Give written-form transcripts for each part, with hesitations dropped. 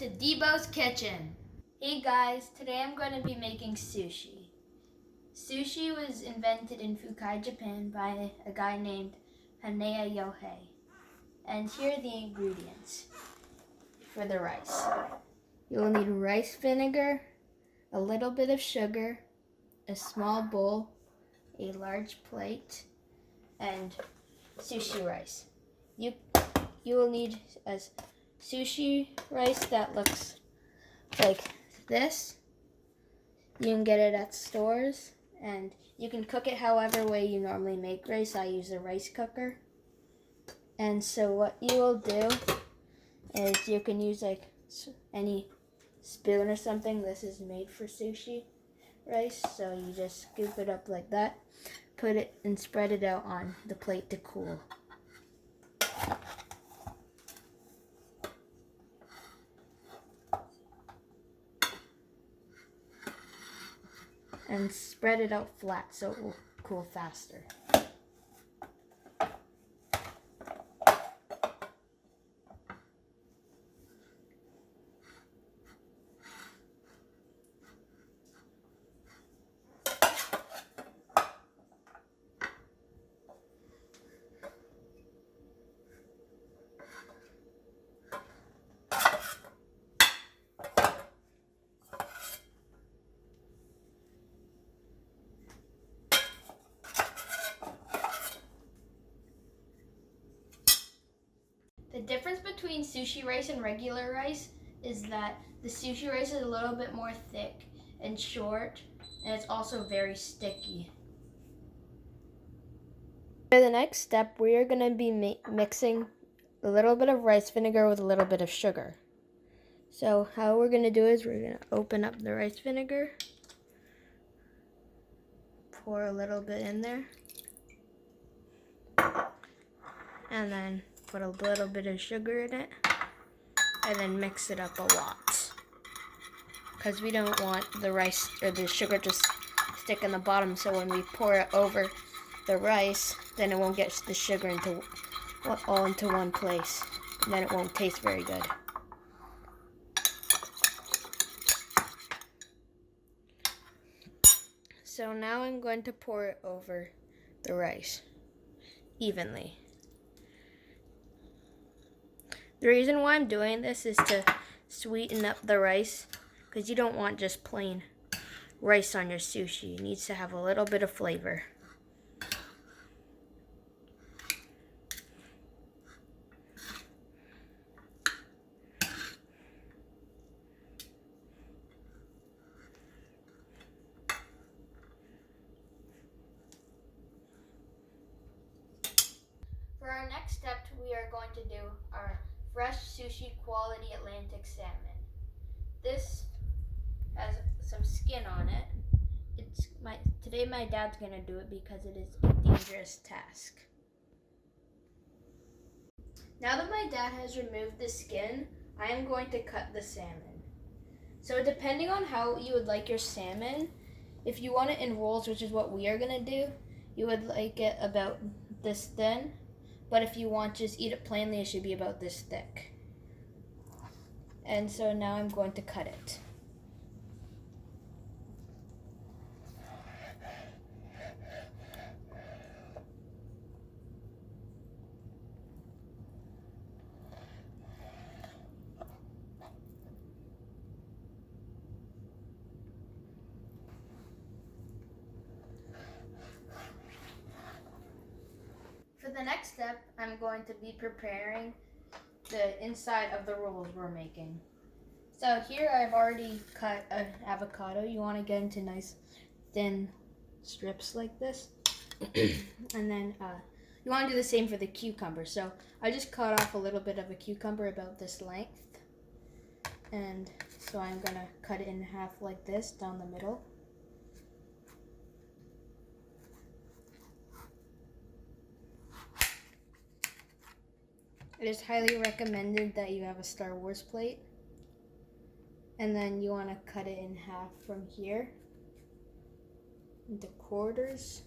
to Debo's Kitchen. Hey guys, today I'm going to be making sushi. Sushi was invented in Fukai, Japan by a guy named Hanaya Yohei. And here are the ingredients for the rice. You'll need rice vinegar, a little bit of sugar, a small bowl, a large plate, and sushi rice. You will need a sushi rice that looks like this. You can get it at stores, and you can cook it however way you normally make rice. I use a rice cooker. And so what you will do is you can use like any spoon or something. This is made for sushi rice, so you just scoop it up like that, put it and spread it out on the plate to cool. And spread it out flat so it will cool faster. The difference between sushi rice and regular rice is that the sushi rice is a little bit more thick and short, and it's also very sticky. For the next step, we are going to be mixing a little bit of rice vinegar with a little bit of sugar. So how we're going to do is we're going to open up the rice vinegar, pour a little bit in there, and then put a little bit of sugar in it, and then mix it up a lot. Because we don't want the rice or the sugar to stick in the bottom, so when we pour it over the rice, then it won't get the sugar all into one place. And then it won't taste very good. So now I'm going to pour it over the rice evenly. The reason why I'm doing this is to sweeten up the rice, because you don't want just plain rice on your sushi. It needs to have a little bit of flavor. For our next step, we are going to do our fresh sushi quality Atlantic salmon. This has some skin on it. Today my dad's going to do it because it is a dangerous task. Now that my dad has removed the skin, I am going to cut the salmon. So depending on how you would like your salmon, if you want it in rolls, which is what we are going to do, you would like it about this thin. But if you want to just eat it plainly, it should be about this thick. And so now I'm going to cut it. For the next step, I'm going to be preparing the inside of the rolls we're making. So here I've already cut an avocado. You want to get into nice thin strips like this. And then you want to do the same for the cucumber. So I just cut off a little bit of a cucumber about this length. And so I'm going to cut it in half like this down the middle. It is highly recommended that you have a Star Wars plate. And then you want to cut it in half from here into quarters.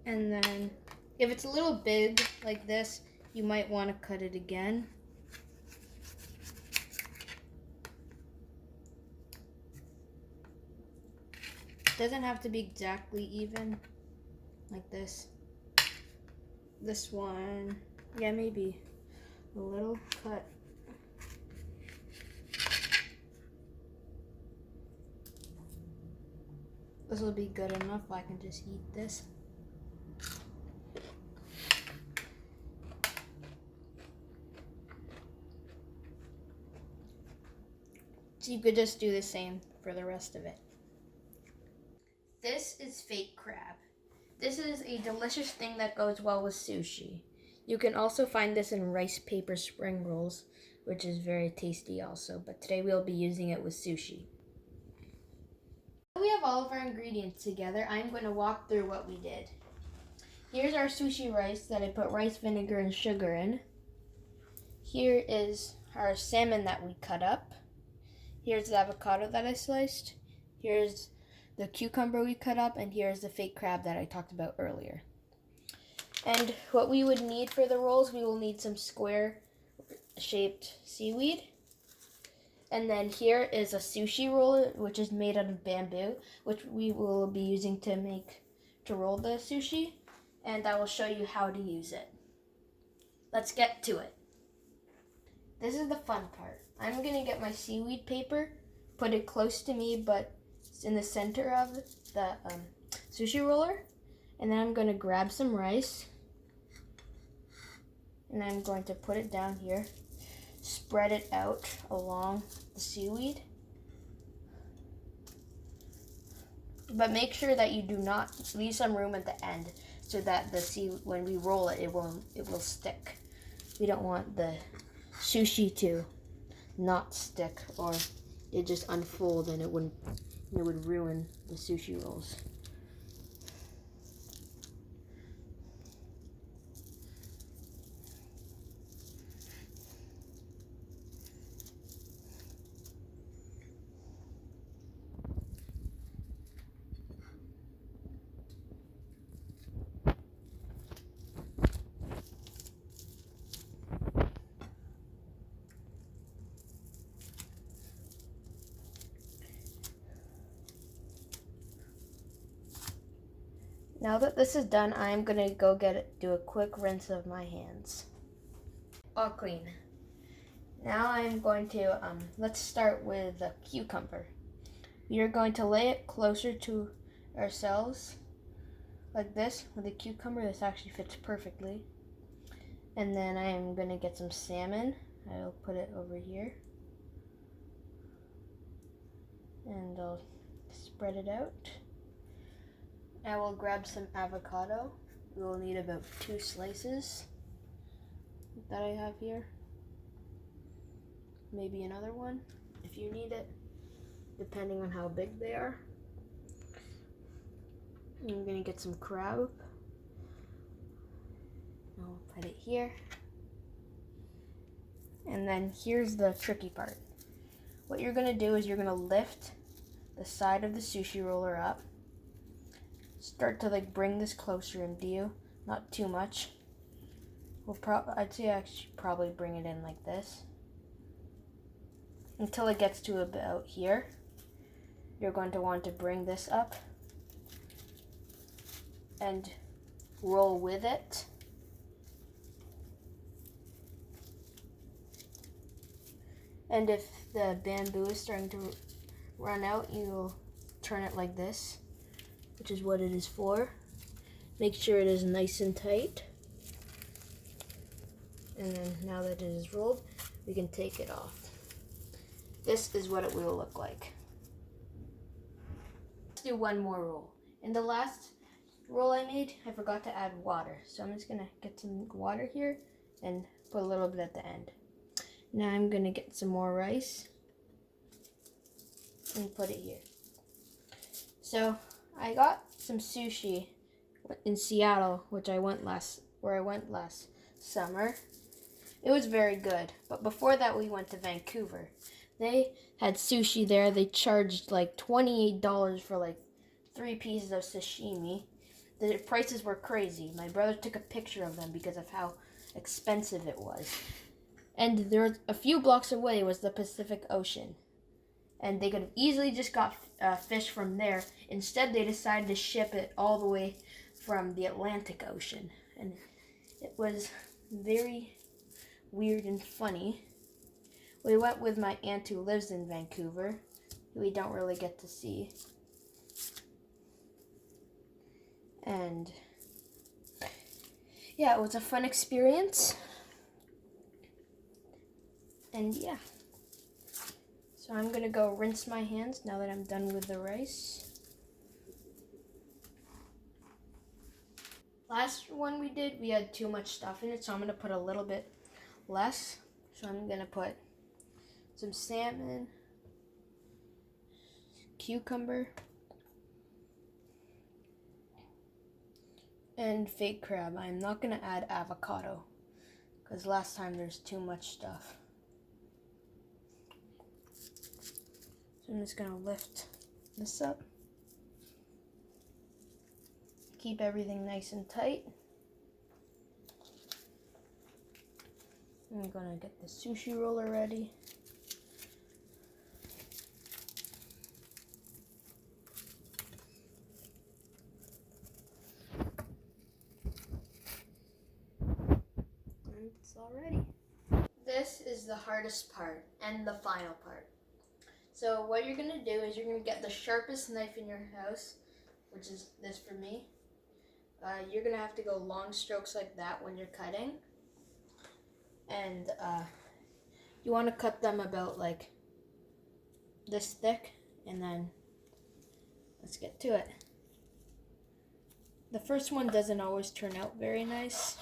And then If it's a little big like this, you might want to cut it again. It doesn't have to be exactly even like this. This one, yeah, maybe a little cut. This will be good enough. I can just eat this. So you could just do the same for the rest of it. This is fake crab. This is a delicious thing that goes well with sushi. You can also find this in rice paper spring rolls, which is very tasty also, but today we'll be using it with sushi. We have all of our ingredients together. I'm going to walk through what we did. Here's our sushi rice that I put rice vinegar and sugar in. Here is our salmon that we cut up. Here's the avocado that I sliced. Here's the cucumber we cut up, and here's the fake crab that I talked about earlier. And what we would need for the rolls, we will need some square-shaped seaweed. And then here is a sushi roll, which is made out of bamboo, which we will be using to roll the sushi. And I will show you how to use it. Let's get to it. This is the fun part. I'm going to get my seaweed paper, put it close to me, but it's in the center of the sushi roller. And then I'm going to grab some rice. And I'm going to put it down here. Spread it out along the seaweed. But make sure that you do not leave some room at the end so that when we roll it, it will stick. We don't want the sushi to not stick, or it just unfold and it would ruin the sushi rolls. Now that this is done, I'm going to go do a quick rinse of my hands. All clean. Now I'm going to, let's start with the cucumber. We are going to lay it closer to ourselves, like this, with the cucumber. This actually fits perfectly. And then I am going to get some salmon. I'll put it over here. And I'll spread it out. I will grab some avocado. We will need about 2 slices that I have here. Maybe another one if you need it, depending on how big they are. I'm gonna get some crab. I'll put it here. And then here's the tricky part. What you're gonna do is you're gonna lift the side of the sushi roller up. Start to bring this closer into you, not too much. I'd say I should probably bring it in like this until it gets to about here. You're going to want to bring this up and roll with it. And if the bamboo is starting to run out, you'll turn it like this, which is what it is for. Make sure it is nice and tight. And then now that it is rolled, we can take it off. This is what it will look like. Let's do one more roll. In the last roll I made, I forgot to add water. So I'm just gonna get some water here and put a little bit at the end. Now I'm gonna get some more rice and put it here. So I got some sushi in Seattle, where I went last summer. It was very good. But before that, we went to Vancouver. They had sushi there. They charged $28 for 3 pieces of sashimi. the prices were crazy. My brother took a picture of them because of how expensive it was. And there was a few blocks away was the Pacific Ocean. And they could have easily just got fish from there. Instead, they decided to ship it all the way from the Atlantic Ocean. And it was very weird and funny. We went with my aunt who lives in Vancouver, who we don't really get to see. And yeah, it was a fun experience. And yeah. So I'm gonna go rinse my hands now that I'm done with the rice. Last one we did, we had too much stuff in it, so I'm gonna put a little bit less. So I'm gonna put some salmon, cucumber, and fake crab. I'm not gonna add avocado because last time there's too much stuff. So I'm just gonna lift this up. Keep everything nice and tight. I'm gonna get the sushi roller ready. And it's all ready. This is the hardest part and the final part. So what you're gonna do is you're gonna get the sharpest knife in your house, which is this for me. You're gonna have to go long strokes like that when you're cutting. And you wanna cut them about like this thick, and then let's get to it. The first one doesn't always turn out very nice.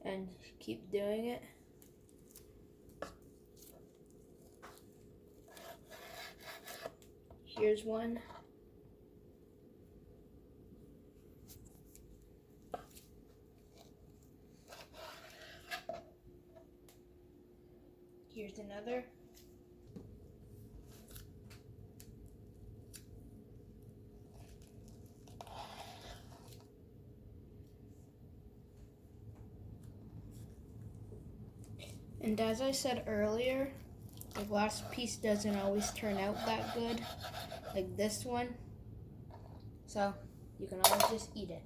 And keep doing it. Here's one. Here's another. And as I said earlier, the last piece doesn't always turn out that good, like this one. So you can always just eat it.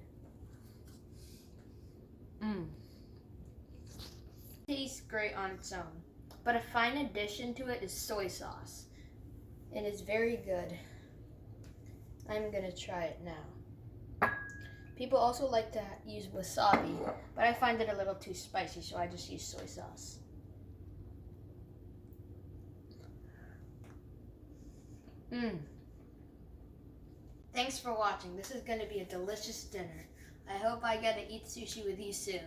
Tastes great on its own, but a fine addition to it is soy sauce. It is very good. I'm gonna try it now. People also like to use wasabi, but I find it a little too spicy, so I just use soy sauce. Thanks for watching. This is going to be a delicious dinner. I hope I get to eat sushi with you soon.